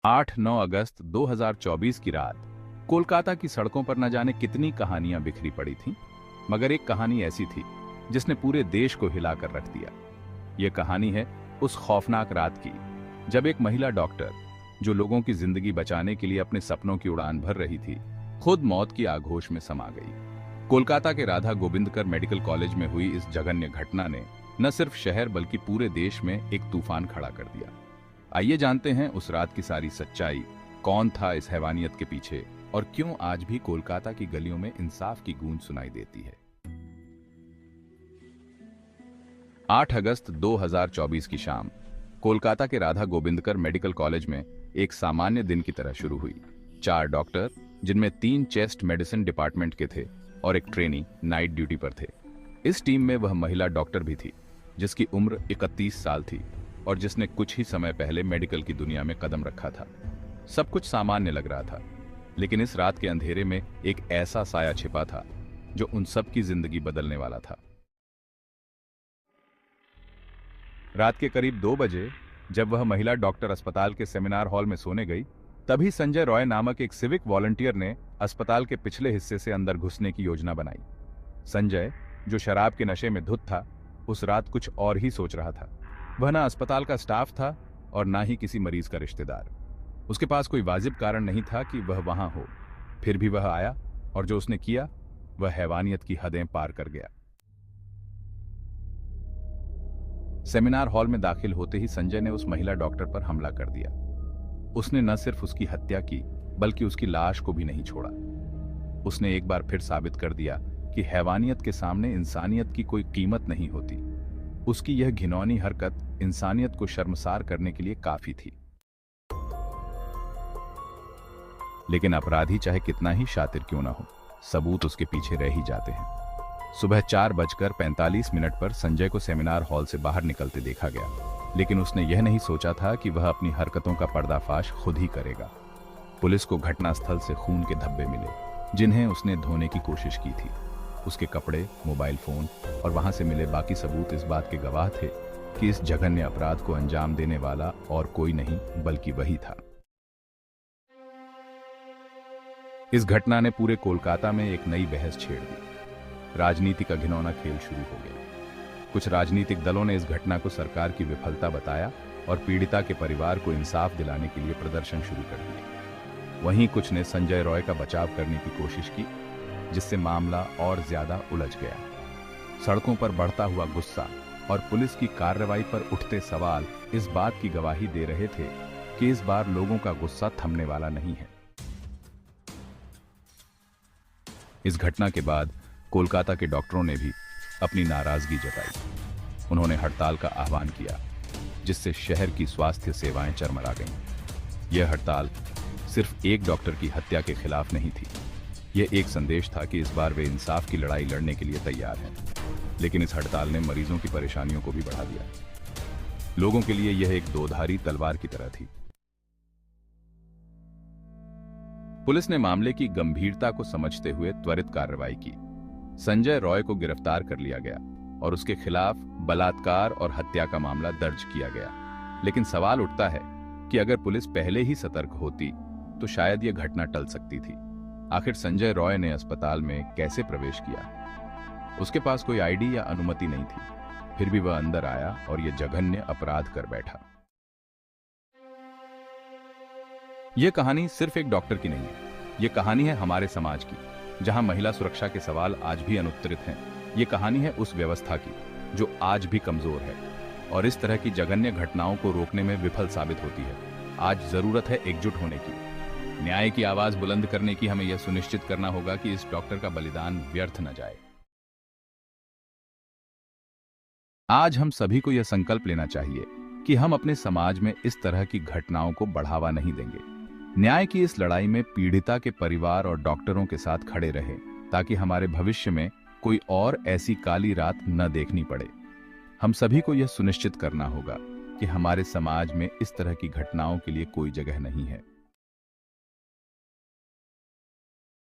8-9 अगस्त 2024 की रात कोलकाता की सड़कों पर न जाने कितनी कहानियां बिखरी पड़ी थीं, मगर एक कहानी ऐसी थी जिसने पूरे देश को हिलाकर रख दिया। यह कहानी है उस खौफनाक रात की जब एक महिला डॉक्टर, जो लोगों की जिंदगी बचाने के लिए अपने सपनों की उड़ान भर रही थी, खुद मौत की आगोश में समा गई। कोलकाता के राधा गोविंदकर मेडिकल कॉलेज में हुई इस जघन्य घटना ने न सिर्फ शहर बल्कि पूरे देश में एक तूफान खड़ा कर दिया। आइए जानते हैं उस रात की सारी सच्चाई, कौन था इस हैवानियत के पीछे और क्यों आज भी कोलकाता की गलियों में इंसाफ की गूंज सुनाई देती है। 8 अगस्त 2024 की शाम कोलकाता के राधा गोविंदकर मेडिकल कॉलेज में एक सामान्य दिन की तरह शुरू हुई। 4 डॉक्टर, जिनमें 3 चेस्ट मेडिसिन डिपार्टमेंट के थे और एक ट्रेनी नाइट ड्यूटी पर थे। इस टीम में वह महिला डॉक्टर भी थी जिसकी उम्र 31 साल थी और जिसने कुछ ही समय पहले मेडिकल की दुनिया में कदम रखा था। सब कुछ सामान्य लग रहा था, लेकिन इस रात के अंधेरे में एक ऐसा साया छिपा था जो उन सब की जिंदगी बदलने वाला था। रात के करीब 2 बजे जब वह महिला डॉक्टर अस्पताल के सेमिनार हॉल में सोने गई, तभी संजय रॉय नामक एक सिविक वॉलंटियर ने अस्पताल के पिछले हिस्से से अंदर घुसने की योजना बनाई। संजय, जो शराब के नशे में धुत था, उस रात कुछ और ही सोच रहा था। वह ना अस्पताल का स्टाफ था और ना ही किसी मरीज का रिश्तेदार। उसके पास कोई वाजिब कारण नहीं था कि वह वहां हो। फिर भी वह आया और जो उसने किया वह हैवानियत की हदें पार कर गया। सेमिनार हॉल में दाखिल होते ही संजय ने उस महिला डॉक्टर पर हमला कर दिया। उसने न सिर्फ उसकी हत्या की बल्कि उसकी लाश को भी नहीं छोड़ा। उसने एक बार फिर साबित कर दिया कि हैवानियत के सामने इंसानियत की कोई कीमत नहीं होती। उसकी यह घिनौनी हरकत इंसानियत को शर्मसार करने के लिए काफी थी। लेकिन अपराधी चाहे कितना ही शातिर क्यों ना हो, सबूत उसके पीछे रह ही जाते हैं। सुबह 4:45 पर संजय को सेमिनार हॉल से बाहर निकलते देखा गया, लेकिन उसने यह नहीं सोचा था कि वह अपनी हरकतों का पर्दाफाश खुद ही करेगा। पुलिस को घटनास्थल से खून के धब्बे मिले, जिन्हें उसने धोने की कोशिश की थी। उसके कपड़े, मोबाइल फोन और वहां से मिले बाकी सबूत इस बात के गवाह थे कि इस जघन्य अपराध को अंजाम देने वाला और कोई नहीं बल्कि वही था। इस घटना ने पूरे कोलकाता में एक नई बहस छेड़ दी। राजनीति का घिनौना खेल शुरू हो गया। कुछ राजनीतिक दलों ने इस घटना को सरकार की विफलता बताया और पीड़िता के परिवार को इंसाफ दिलाने के लिए प्रदर्शन शुरू कर दिए। वहीं कुछ ने संजय रॉय का बचाव करने की कोशिश की, जिससे मामला और ज्यादा उलझ गया। सड़कों पर बढ़ता हुआ गुस्सा और पुलिस की कार्रवाई पर उठते सवाल इस बात की गवाही दे रहे थे कि इस बार लोगों का गुस्सा थमने वाला नहीं है। इस घटना के बाद कोलकाता के डॉक्टरों ने भी अपनी नाराजगी जताई। उन्होंने हड़ताल का आह्वान किया, जिससे शहर की स्वास्थ्य सेवाएं चरमरा गईं। यह हड़ताल सिर्फ एक डॉक्टर की हत्या के खिलाफ नहीं थी। यह एक संदेश था कि इस बार वे इंसाफ की लड़ाई लड़ने के लिए तैयार हैं। लेकिन इस हड़ताल ने मरीजों की परेशानियों को भी बढ़ा दिया। लोगों के लिए यह एक दोधारी तलवार की तरह थी। पुलिस ने मामले की गंभीरता को समझते हुए त्वरित कार्रवाई की। संजय रॉय को गिरफ्तार कर लिया गया और उसके खिलाफ बलात्कार और हत्या का मामला दर्ज किया गया। लेकिन सवाल उठता है कि अगर पुलिस पहले ही सतर्क होती तो शायद यह घटना टल सकती थी। आखिर संजय रॉय ने अस्पताल में कैसे प्रवेश किया? उसके पास कोई आईडी या अनुमति नहीं थी, फिर भी वह अंदर आया और यह जघन्य अपराध कर बैठा। यह कहानी सिर्फ एक डॉक्टर की नहीं है, यह कहानी है हमारे समाज की, जहां महिला सुरक्षा के सवाल आज भी अनुत्तरित हैं। यह कहानी है उस व्यवस्था की जो आज भी कमजोर है और इस तरह की जघन्य घटनाओं को रोकने में विफल साबित होती है। आज जरूरत है एकजुट होने की, न्याय की आवाज बुलंद करने की। हमें यह सुनिश्चित करना होगा कि इस डॉक्टर का बलिदान व्यर्थ न जाए। आज हम सभी को यह संकल्प लेना चाहिए कि हम अपने समाज में इस तरह की घटनाओं को बढ़ावा नहीं देंगे। न्याय की इस लड़ाई में पीड़िता के परिवार और डॉक्टरों के साथ खड़े रहे, ताकि हमारे भविष्य में कोई और ऐसी काली रात न देखनी पड़े। हम सभी को यह सुनिश्चित करना होगा कि हमारे समाज में इस तरह की घटनाओं के लिए कोई जगह नहीं है।